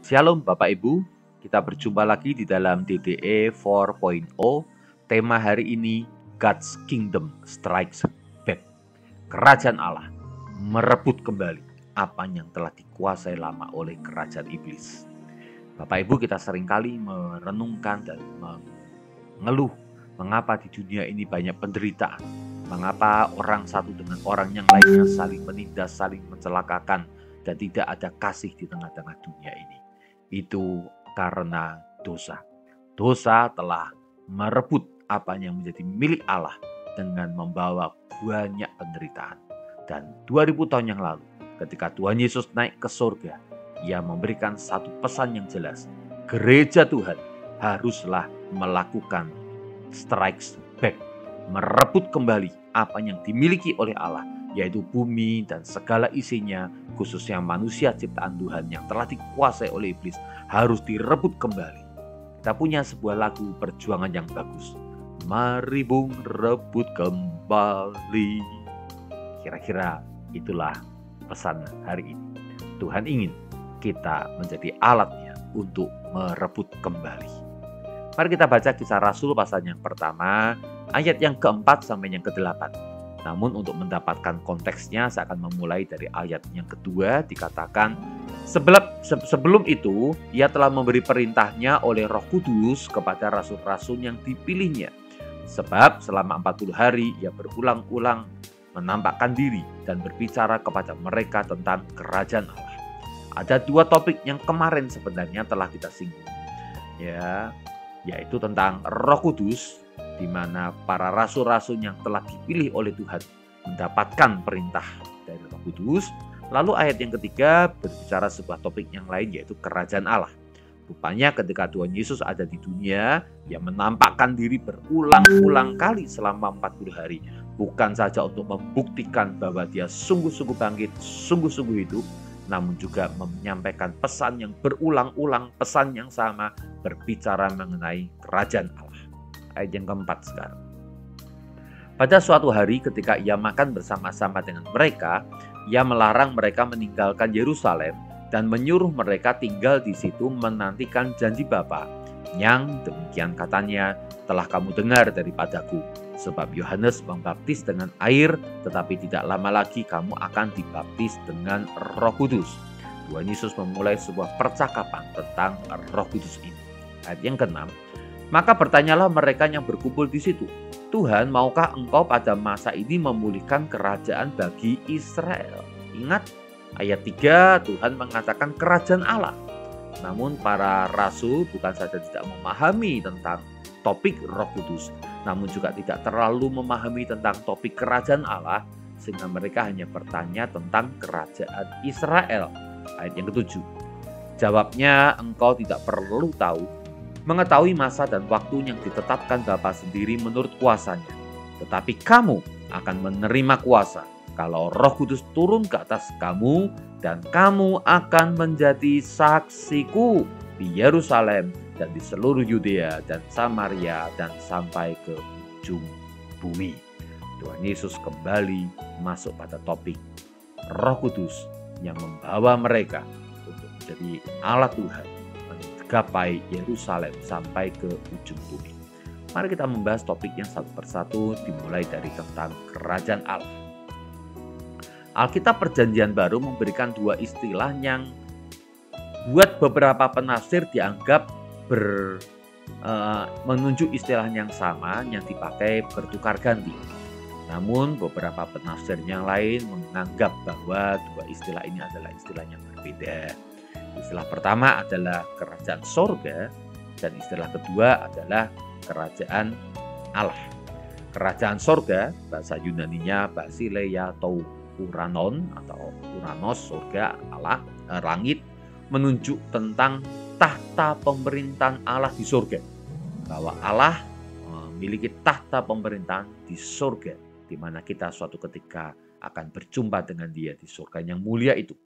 Shalom Bapak Ibu, kita berjumpa lagi di dalam DDE 4.0. Tema hari ini, God's Kingdom Strikes Back. Kerajaan Allah merebut kembali apa yang telah dikuasai lama oleh kerajaan iblis. Bapak Ibu, kita seringkali merenungkan dan mengeluh mengapa di dunia ini banyak penderitaan. Mengapa orang satu dengan orang yang lainnya saling menindas, saling mencelakakan, dan tidak ada kasih di tengah-tengah dunia ini. Itu karena dosa. Dosa telah merebut apa yang menjadi milik Allah dengan membawa banyak penderitaan. Dan 2000 tahun yang lalu, ketika Tuhan Yesus naik ke surga, Ia memberikan satu pesan yang jelas. Gereja Tuhan haruslah melakukan strikes back, merebut kembali apa yang dimiliki oleh Allah, yaitu bumi dan segala isinya, khususnya manusia ciptaan Tuhan yang telah dikuasai oleh iblis, harus direbut kembali. Kita punya sebuah lagu perjuangan yang bagus. Mari bung rebut kembali. Kira-kira itulah pesan hari ini. Tuhan ingin kita menjadi alatnya untuk merebut kembali. Mari kita baca Kisah Rasul pasal yang pertama, ayat yang keempat sampai yang ke-8. Namun untuk mendapatkan konteksnya, saya akan memulai dari ayat yang kedua. Dikatakan, sebelum itu, Ia telah memberi perintahnya oleh Roh Kudus kepada rasul-rasul yang dipilihnya. Sebab selama 40 hari Ia berulang-ulang menampakkan diri dan berbicara kepada mereka tentang kerajaan Allah. Ada dua topik yang kemarin sebenarnya telah kita singgung, yaitu tentang Roh Kudus, di mana para rasul-rasul yang telah dipilih oleh Tuhan mendapatkan perintah dari Roh Kudus. Lalu ayat yang ketiga berbicara sebuah topik yang lain, yaitu kerajaan Allah. Rupanya ketika Tuhan Yesus ada di dunia, Ia menampakkan diri berulang-ulang kali selama 40 hari. Bukan saja untuk membuktikan bahwa Dia sungguh-sungguh bangkit, sungguh-sungguh hidup, namun juga menyampaikan pesan yang berulang-ulang, pesan yang sama, berbicara mengenai kerajaan Allah. Ayat yang keempat sekarang. Pada suatu hari ketika Ia makan bersama-sama dengan mereka, Ia melarang mereka meninggalkan Yerusalem dan menyuruh mereka tinggal di situ menantikan janji Bapa, yang demikian katanya, telah kamu dengar daripadaku. Sebab Yohanes membaptis dengan air, tetapi tidak lama lagi kamu akan dibaptis dengan Roh Kudus. Tuhan Yesus memulai sebuah percakapan tentang Roh Kudus ini. Ayat yang ke-6. Maka bertanyalah mereka yang berkumpul di situ, Tuhan, maukah Engkau pada masa ini memulihkan kerajaan bagi Israel? Ingat, ayat 3 Tuhan mengatakan kerajaan Allah. Namun para rasul bukan saja tidak memahami tentang topik Roh Kudus, namun juga tidak terlalu memahami tentang topik kerajaan Allah, sehingga mereka hanya bertanya tentang kerajaan Israel. Ayat yang ke-7. Jawabnya, engkau tidak perlu mengetahui masa dan waktu yang ditetapkan Bapa sendiri menurut kuasanya. Tetapi kamu akan menerima kuasa kalau Roh Kudus turun ke atas kamu, dan kamu akan menjadi saksiku di Yerusalem dan di seluruh Yudea dan Samaria dan sampai ke ujung bumi. Tuhan Yesus kembali masuk pada topik Roh Kudus yang membawa mereka untuk menjadi alat Tuhan menggapai Yerusalem sampai ke ujung bumi. Mari kita membahas topiknya satu persatu, dimulai dari tentang kerajaan Allah. Alkitab Perjanjian Baru memberikan dua istilah yang buat beberapa penafsir dianggap menunjuk istilah yang sama yang dipakai bertukar ganti. Namun beberapa penafsir yang lain menganggap bahwa dua istilah ini adalah istilah yang berbeda. Istilah pertama adalah kerajaan sorga dan istilah kedua adalah kerajaan Allah. Kerajaan sorga, bahasa Yunaninya Basileia atau Uranon atau Uranos, surga, Allah, langit, menunjuk tentang tahta pemerintahan Allah di surga. Bahwa Allah memiliki tahta pemerintahan di surga, di mana kita suatu ketika akan berjumpa dengan Dia di surga yang mulia itu.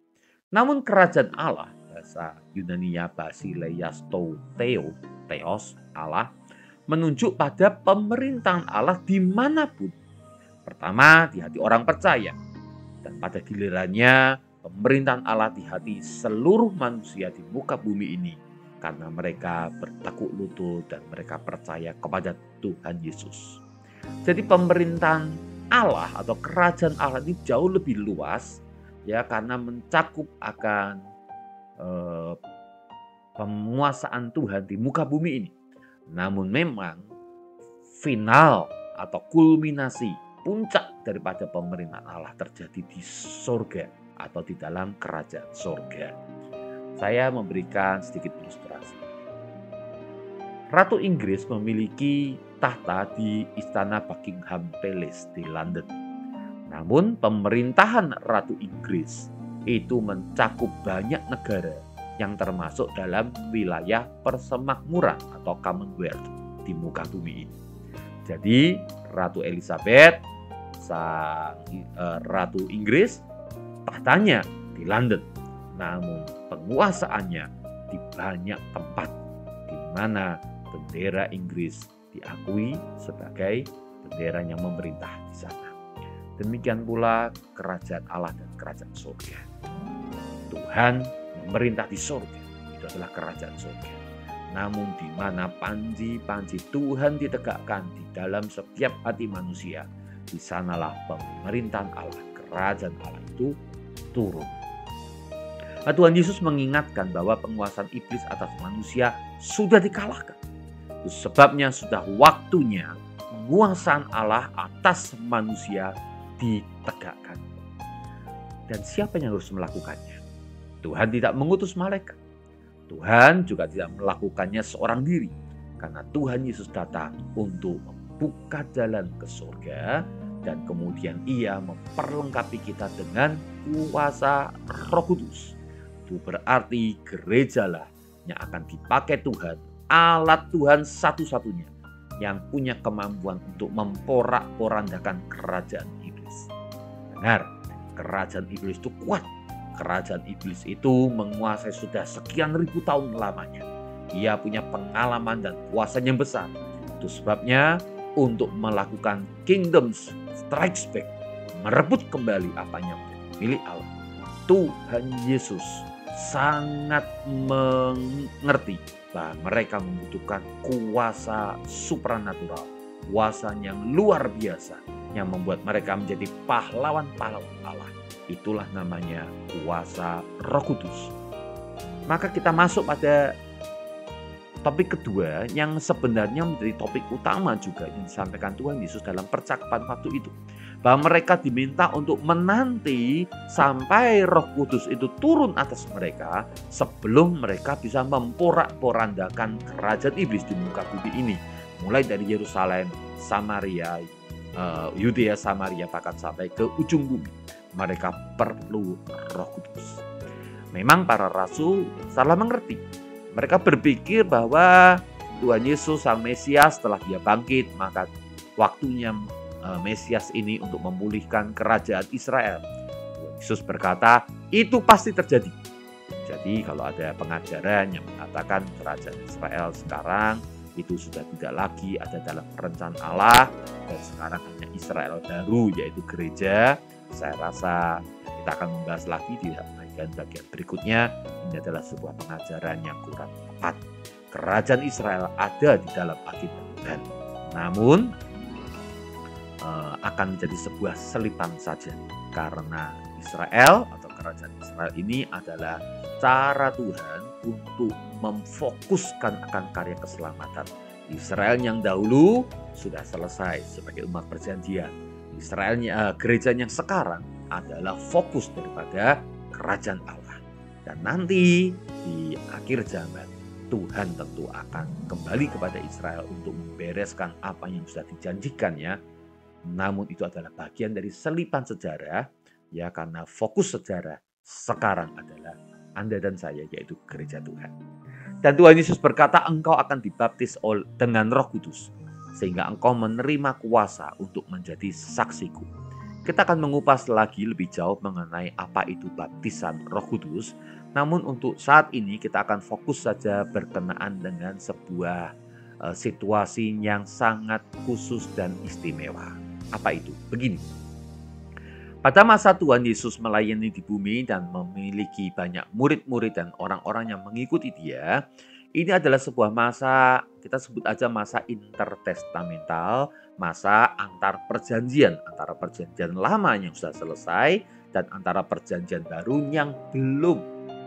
Namun kerajaan Allah, bahasa Yunaninya Basileias Theos, Allah, menunjuk pada pemerintahan Allah dimanapun. Pertama, di hati orang percaya. Dan pada gilirannya, pemerintahan Allah di hati seluruh manusia di muka bumi ini karena mereka bertekuk lutut dan mereka percaya kepada Tuhan Yesus. Jadi pemerintahan Allah atau kerajaan Allah ini jauh lebih luas ya, karena mencakup akan penguasaan Tuhan di muka bumi ini. Namun memang final atau kulminasi puncak daripada pemerintahan Allah terjadi di surga atau di dalam kerajaan surga. Saya memberikan sedikit ilustrasi. Ratu Inggris memiliki tahta di Istana Buckingham Palace di London. Namun pemerintahan Ratu Inggris itu mencakup banyak negara yang termasuk dalam wilayah persemakmuran atau Commonwealth di muka bumi ini. Jadi Ratu Elizabeth, Ratu Inggris, tahtanya di London, namun penguasaannya di banyak tempat di mana bendera Inggris diakui sebagai bendera yang memerintah di sana. Demikian pula kerajaan Allah dan kerajaan surga. Tuhan memerintah di surga, itu adalah kerajaan surga. Namun di mana panji-panji Tuhan ditegakkan di dalam setiap hati manusia, di sanalah pemerintahan Allah, kerajaan Allah itu turun. Nah, Tuhan Yesus mengingatkan bahwa penguasaan iblis atas manusia sudah dikalahkan. Itu sebabnya sudah waktunya penguasaan Allah atas manusia ditegakkan. Dan siapa yang harus melakukannya? Tuhan tidak mengutus malaikat. Tuhan juga tidak melakukannya seorang diri. Karena Tuhan Yesus datang untuk membuka jalan ke surga. Dan kemudian ia memperlengkapi kita dengan kuasa Roh Kudus. Itu berarti gerejalah yang akan dipakai Tuhan. Alat Tuhan satu-satunya yang punya kemampuan untuk memporak-porandakan kerajaan iblis. Benar, kerajaan iblis itu kuat. Kerajaan iblis itu menguasai sudah sekian ribu tahun lamanya. Ia punya pengalaman dan kuasa yang besar. Itu sebabnya untuk melakukan kingdom strikes back, merebut kembali apa yang milik Allah, Tuhan Yesus sangat mengerti bahwa mereka membutuhkan kuasa supranatural, kuasa yang luar biasa yang membuat mereka menjadi pahlawan-pahlawan Allah. Itulah namanya kuasa Roh Kudus. Maka kita masuk pada topik kedua yang sebenarnya menjadi topik utama juga yang disampaikan Tuhan Yesus dalam percakapan waktu itu. Bahwa mereka diminta untuk menanti sampai Roh Kudus itu turun atas mereka sebelum mereka bisa memporak-porandakan kerajaan iblis di muka bumi ini. Mulai dari Yerusalem, Samaria, Yudea, Samaria, bahkan sampai ke ujung bumi. Mereka perlu Roh Kudus. Memang para rasul salah mengerti. Mereka berpikir bahwa Tuhan Yesus sang Mesias setelah dia bangkit, maka waktunya Mesias ini untuk memulihkan kerajaan Israel. Tuhan Yesus berkata, itu pasti terjadi. Jadi kalau ada pengajaran yang mengatakan kerajaan Israel sekarang itu sudah tidak lagi ada dalam perencanaan Allah, dan sekarang hanya Israel baru yaitu gereja, saya rasa kita akan membahas lagi di bagian berikutnya. Ini adalah sebuah pengajaran yang kurang tepat. Kerajaan Israel ada di dalam Alkitab Tuhan, namun akan menjadi sebuah selipan saja. Karena Israel atau kerajaan Israel ini adalah cara Tuhan untuk memfokuskan akan karya keselamatan. Israel yang dahulu sudah selesai sebagai umat perjanjian. Israelnya, gereja yang sekarang adalah fokus daripada kerajaan Allah. Dan nanti di akhir zaman Tuhan tentu akan kembali kepada Israel untuk membereskan apa yang sudah dijanjikannya. Namun itu adalah bagian dari selipan sejarah, ya, karena fokus sejarah sekarang adalah Anda dan saya, yaitu gereja Tuhan. Dan Tuhan Yesus berkata, engkau akan dibaptis dengan Roh Kudus, sehingga engkau menerima kuasa untuk menjadi saksiku. Kita akan mengupas lagi lebih jauh mengenai apa itu baptisan Roh Kudus. Namun untuk saat ini kita akan fokus saja berkenaan dengan sebuah situasi yang sangat khusus dan istimewa. Apa itu? Begini. Pada masa Tuhan Yesus melayani di bumi dan memiliki banyak murid-murid dan orang-orang yang mengikuti Dia, ini adalah sebuah masa, kita sebut aja masa intertestamental, masa antar perjanjian, antara perjanjian lama yang sudah selesai dan antara perjanjian baru yang belum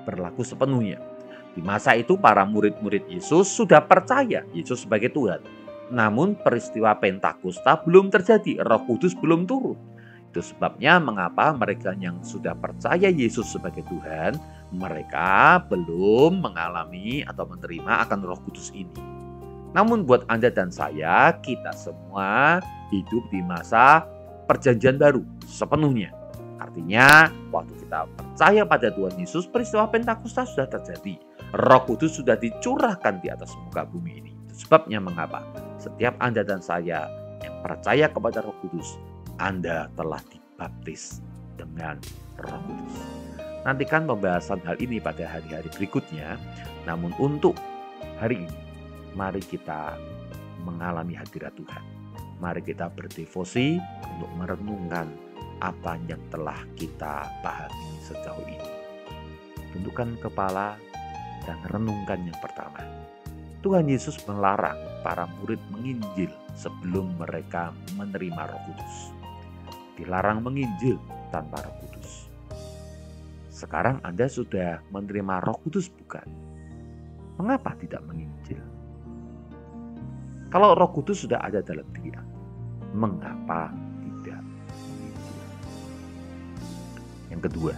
berlaku sepenuhnya. Di masa itu para murid-murid Yesus sudah percaya Yesus sebagai Tuhan. Namun peristiwa Pentakosta belum terjadi, Roh Kudus belum turun. Itu sebabnya mengapa mereka yang sudah percaya Yesus sebagai Tuhan, mereka belum mengalami atau menerima akan Roh Kudus ini. Namun buat Anda dan saya, kita semua hidup di masa perjanjian baru sepenuhnya. Artinya waktu kita percaya pada Tuhan Yesus, peristiwa Pentakosta sudah terjadi. Roh Kudus sudah dicurahkan di atas muka bumi ini. Itu sebabnya mengapa setiap Anda dan saya yang percaya kepada Roh Kudus, Anda telah dibaptis dengan Roh Kudus. Nantikan pembahasan hal ini pada hari-hari berikutnya. Namun untuk hari ini, mari kita mengalami hadirat Tuhan. Mari kita berdevosi untuk merenungkan apa yang telah kita pahami sejauh ini. Tundukkan kepala dan renungkan yang pertama. Tuhan Yesus melarang para murid menginjil sebelum mereka menerima Roh Kudus. Dilarang menginjil tanpa Roh Kudus. Sekarang Anda sudah menerima Roh Kudus bukan? Mengapa tidak menginjil? Kalau Roh Kudus sudah ada dalam diri Anda, mengapa tidak menginjil? Yang kedua,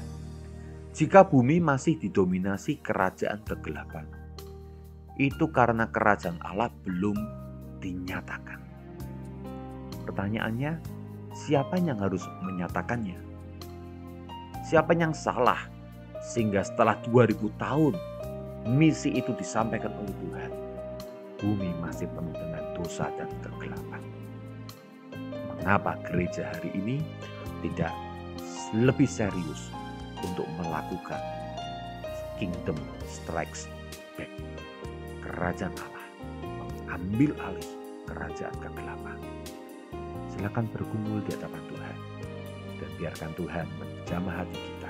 jika bumi masih didominasi kerajaan kegelapan, itu karena kerajaan Allah belum dinyatakan. Pertanyaannya, siapa yang harus menyatakannya? Siapa yang salah sehingga setelah 2000 tahun misi itu disampaikan oleh Tuhan, bumi masih penuh dengan dosa dan kegelapan? Mengapa gereja hari ini tidak lebih serius untuk melakukan kingdom strikes back? Kerajaan Allah mengambil alih kerajaan kegelapan. Silakan bergumul di hadapan Tuhan dan biarkan Tuhan menjamah hati kita